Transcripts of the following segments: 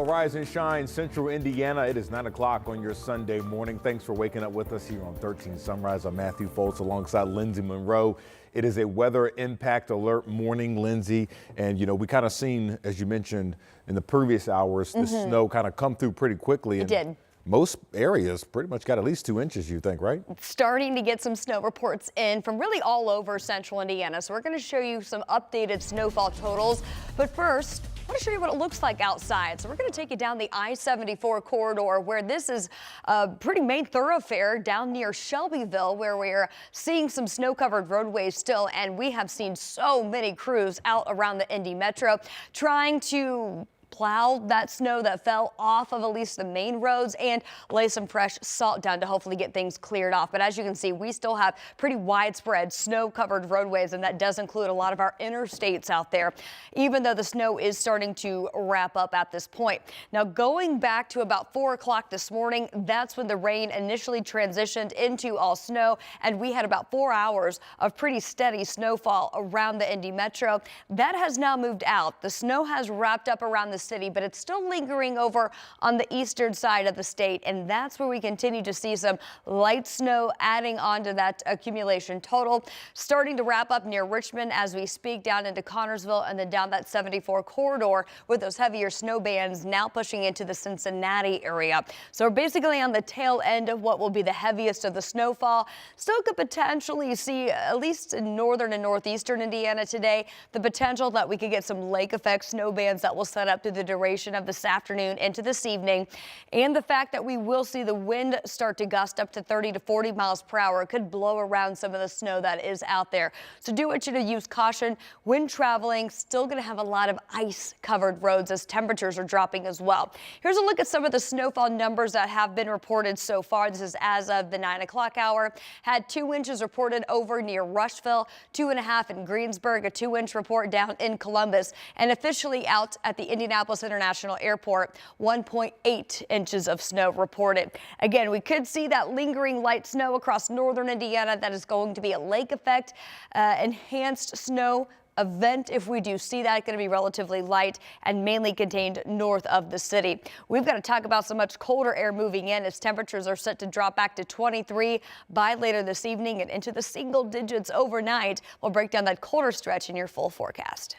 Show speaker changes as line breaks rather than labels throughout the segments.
rise and shine, Central Indiana. It is 9 o'clock on your Sunday morning. Thanks for waking up with us here on 13 Sunrise. I'm Matthew Foltz alongside Lindsay Monroe. It is a weather impact alert morning, Lindsay. And, you know, we kind of seen, as you mentioned in the previous hours, the snow kind of come through pretty quickly.
It did.
Most areas pretty much got at least 2 inches, you think, right?
Starting to get some snow reports in from really all over Central Indiana. So we're going to show you some updated snowfall totals. But first, I want to show you what it looks like outside. So we're going to take you down the I-74 corridor, where this is a pretty main thoroughfare down near Shelbyville, where we're seeing some snow-covered roadways still. And we have seen so many crews out around the Indy Metro trying to plow that snow that fell off of at least the main roads and lay some fresh salt down to hopefully get things cleared off. But as you can see, we still have pretty widespread snow-covered roadways, and that does include a lot of our interstates out there, even though the snow is starting to wrap up at this point. Now, going back to about 4 o'clock this morning, that's when the rain initially transitioned into all snow, and we had about 4 hours of pretty steady snowfall around the Indy Metro. That has now moved out. The snow has wrapped up around the city, but it's still lingering over on the eastern side of the state, and that's where we continue to see some light snow adding on to that accumulation total. Starting to wrap up near Richmond as we speak, down into Connorsville, and then down that 74 corridor with those heavier snow bands now pushing into the Cincinnati area. So we're basically on the tail end of what will be the heaviest of the snowfall. Still could potentially see, at least in northern and northeastern Indiana today, the potential that we could get some lake effect snow bands that will set up through the duration of this afternoon into this evening, and the fact that we will see the wind start to gust up to 30 to 40 miles per hour. It could blow around some of the snow that is out there. So do want you to use caution when traveling. Still going to have a lot of ice covered roads as temperatures are dropping as well. Here's a look at some of the snowfall numbers that have been reported so far. This is as of the 9 o'clock hour. Had 2 inches reported over near Rushville, 2.5 in Greensburg, a 2-inch report down in Columbus, and officially out at the Indianapolis International Airport, 1.8 inches of snow reported. Again, we could see that lingering light snow across northern Indiana. That is going to be a lake effect, enhanced snow event. If we do see that, going to be relatively light and mainly contained north of the city. We've got to talk about some much colder air moving in as temperatures are set to drop back to 23 by later this evening and into the single digits overnight. We'll break down that colder stretch in your full forecast.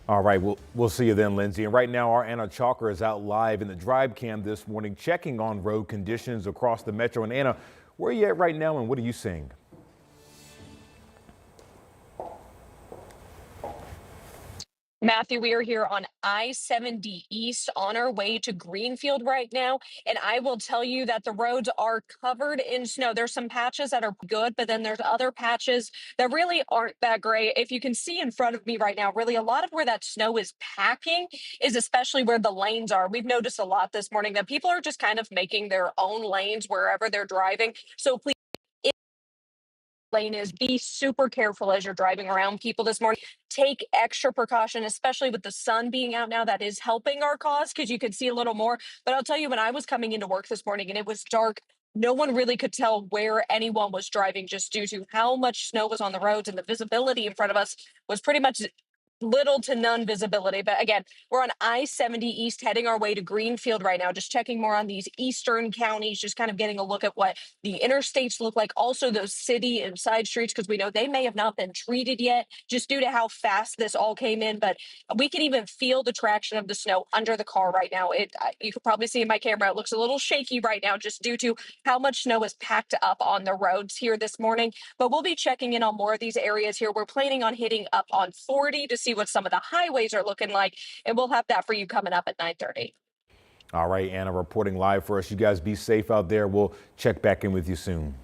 All right, we'll see you then, Lindsay. And right now, our Anna Chalker is out live in the drive cam this morning, checking on road conditions across the metro. And Anna, where are you at right now, and what are you seeing?
Matthew, we are here on I-70 East on our way to Greenfield right now, and I will tell you that the roads are covered in snow. There's some patches that are good, but then there's other patches that really aren't that great. If you can see in front of me right now, really a lot of where that snow is packing is especially where the lanes are. We've noticed a lot this morning that people are just kind of making their own lanes wherever they're driving. So please, lane is, be super careful as you're driving around. People this morning, take extra precaution, especially with the sun being out now. That is helping our cause because you could see a little more. But I'll tell you, when I was coming into work this morning and it was dark, no one really could tell where anyone was driving just due to how much snow was on the roads, and the visibility in front of us was pretty much little to none visibility. But again, we're on I-70 East heading our way to Greenfield right now, just checking more on these eastern counties, just kind of getting a look at what the interstates look like, also those city and side streets, because we know they may have not been treated yet just due to how fast this all came in. But we can even feel the traction of the snow under the car right now. You could probably see in my camera, it looks a little shaky right now just due to how much snow is packed up on the roads here this morning. But we'll be checking in on more of these areas here. We're planning on hitting up on 40 to see what some of the highways are looking like, and we'll have that for you coming up at 9:30.
All right, Anna reporting live for us. You guys be safe out there. We'll check back in with you soon.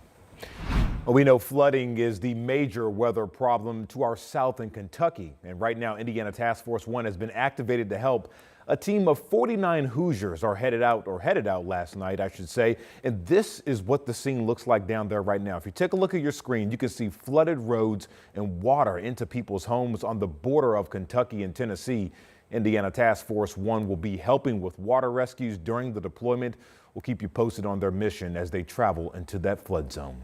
Well, we know flooding is the major weather problem to our south in Kentucky, and right now Indiana Task Force 1 has been activated to help. A team of 49 Hoosiers are headed out last night, I should say. And this is what the scene looks like down there right now. If you take a look at your screen, you can see flooded roads and water into people's homes on the border of Kentucky and Tennessee. Indiana Task Force 1 will be helping with water rescues during the deployment. We'll keep you posted on their mission as they travel into that flood zone.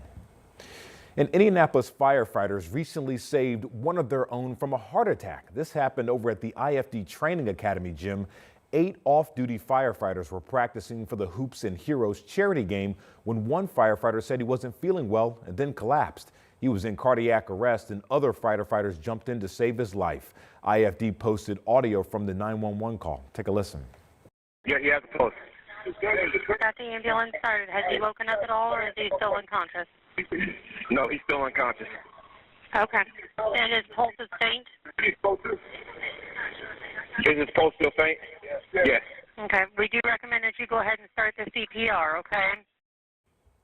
And Indianapolis firefighters recently saved one of their own from a heart attack. This happened over at the IFD Training Academy gym 8 off-duty firefighters were practicing for the Hoops and Heroes charity game when one firefighter said he wasn't feeling well and then collapsed. He was in cardiac arrest and other firefighters jumped in to save his life. IFD posted audio from the 911 call. Take a listen.
Yeah, he has a pulse.
Got the ambulance started. Has he woken up at all, or is he still unconscious?
No, he's still unconscious.
Okay. And his pulse is faint?
Is his pulse still faint? Yes.
Okay. We do recommend that you go ahead and start the CPR, okay?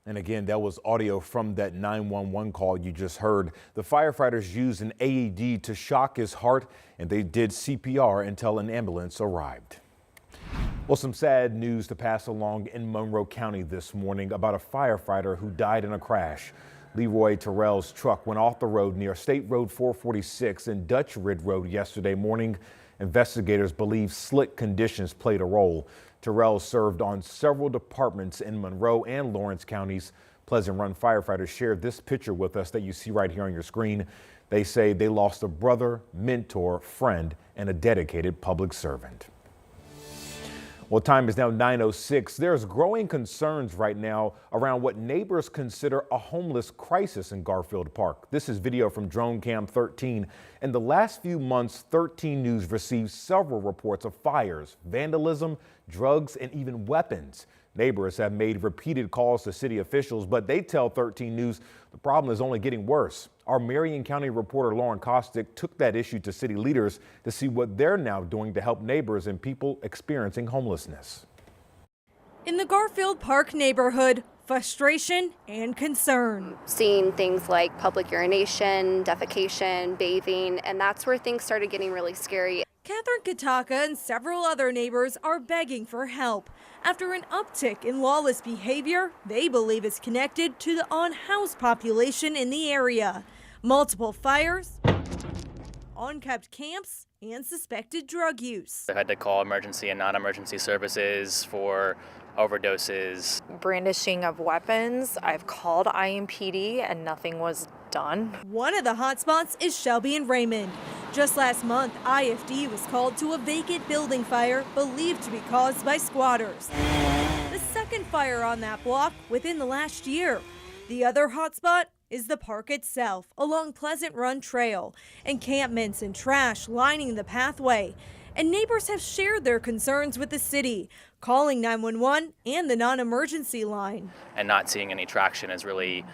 And again, that was audio from that 911 call you just heard. The firefighters used an AED to shock his heart, and they did CPR until an ambulance arrived. Well, some sad news to pass along in Monroe County this morning about a firefighter who died in a crash. Leroy Terrell's truck went off the road near State Road 446 and Dutch Ridge Road yesterday morning. Investigators believe slick conditions played a role. Terrell served on several departments in Monroe and Lawrence counties. Pleasant Run firefighters shared this picture with us that you see right here on your screen. They say they lost a brother, mentor, friend, and a dedicated public servant. Well, time is now 9:06. There's growing concerns right now around what neighbors consider a homeless crisis in Garfield Park. This is video from Drone Cam 13. In the last few months, 13 News received several reports of fires, vandalism, drugs, and even weapons. Neighbors have made repeated calls to city officials, but they tell 13 News the problem is only getting worse. Our Marion County reporter Lauren Kostick took that issue to city leaders to see what they're now doing to help neighbors and people experiencing homelessness.
In the Garfield Park neighborhood, frustration and concern.
Seeing things like public urination, defecation, bathing, and that's where things started getting really scary.
Catherine Kataka and several other neighbors are begging for help after an uptick in lawless behavior they believe is connected to the unhoused population in the area. Multiple fires, unkept camps, and suspected drug use.
I had to call emergency and non-emergency services for overdoses.
Brandishing of weapons. I've called IMPD and nothing was done.
One of the hotspots is Shelby and Raymond. Just last month, IFD was called to a vacant building fire believed to be caused by squatters. The second fire on that block within the last year. The other hotspot is the park itself along Pleasant Run Trail. Encampments and trash lining the pathway. And neighbors have shared their concerns with the city, calling 911 and the non-emergency line.
And not seeing any traction is really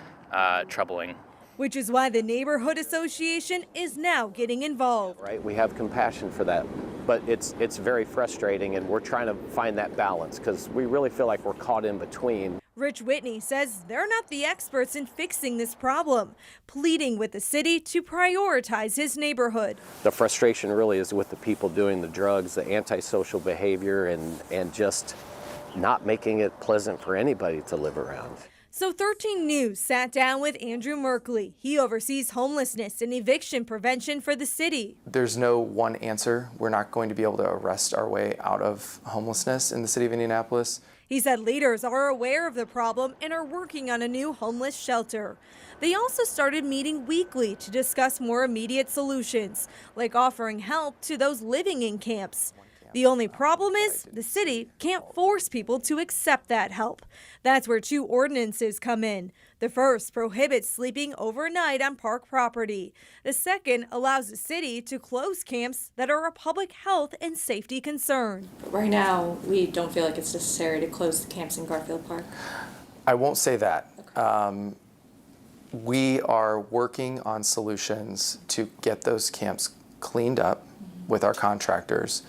troubling.
Which is why the Neighborhood Association is now getting involved.
Right, we have compassion for that, but it's very frustrating, and we're trying to find that balance because we really feel like we're caught in between.
Rich Whitney says they're not the experts in fixing this problem, pleading with the city to prioritize his neighborhood.
The frustration really is with the people doing the drugs, the antisocial behavior, and just not making it pleasant for anybody to live around.
So 13 News sat down with Andrew Merkley. He oversees homelessness and eviction prevention for the city.
There's no one answer. We're not going to be able to arrest our way out of homelessness in the city of Indianapolis.
He said leaders are aware of the problem and are working on a new homeless shelter. They also started meeting weekly to discuss more immediate solutions, like offering help to those living in camps. The only problem is the city can't force people to accept that help. That's where 2 ordinances come in. The first prohibits sleeping overnight on park property. The second allows the city to close camps that are a public health and safety concern.
Right now, we don't feel like it's necessary to close the camps in Garfield Park.
I won't say that. Okay. We are working on solutions to get those camps cleaned up with our contractors,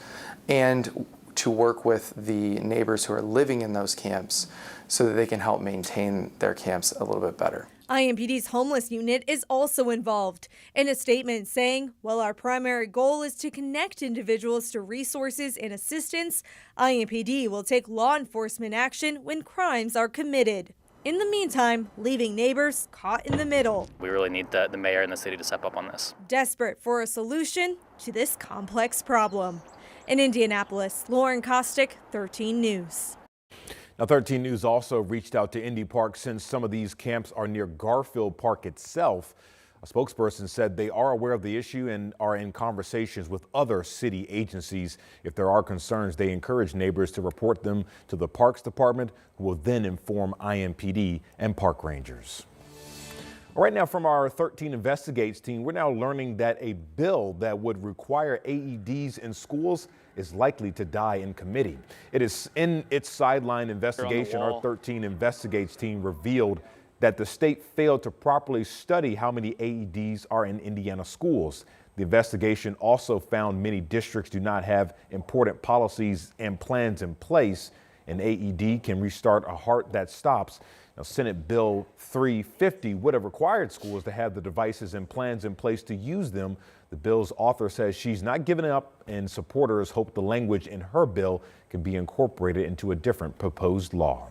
and to work with the neighbors who are living in those camps so that they can help maintain their camps a little bit better.
IMPD's homeless unit is also involved in a statement saying, while our primary goal is to connect individuals to resources and assistance, IMPD will take law enforcement action when crimes are committed. In the meantime, leaving neighbors caught in the middle.
We really need the mayor and the city to step up on this.
Desperate for a solution to this complex problem. In Indianapolis, Lauren Kostick, 13 News.
Now, 13 News also reached out to Indy Park since some of these camps are near Garfield Park itself. A spokesperson said they are aware of the issue and are in conversations with other city agencies. If there are concerns, they encourage neighbors to report them to the Parks Department, who will then inform IMPD and park rangers. Right now, from our 13 Investigates team, we're now learning that a bill that would require AEDs in schools is likely to die in committee. It is in its sideline investigation. Our 13 Investigates team revealed that the state failed to properly study how many AEDs are in Indiana schools. The investigation also found many districts do not have important policies and plans in place. An AED can restart a heart that stops. Now, Senate Bill 350 would have required schools to have the devices and plans in place to use them. The bill's author says she's not giving up, and supporters hope the language in her bill can be incorporated into a different proposed law.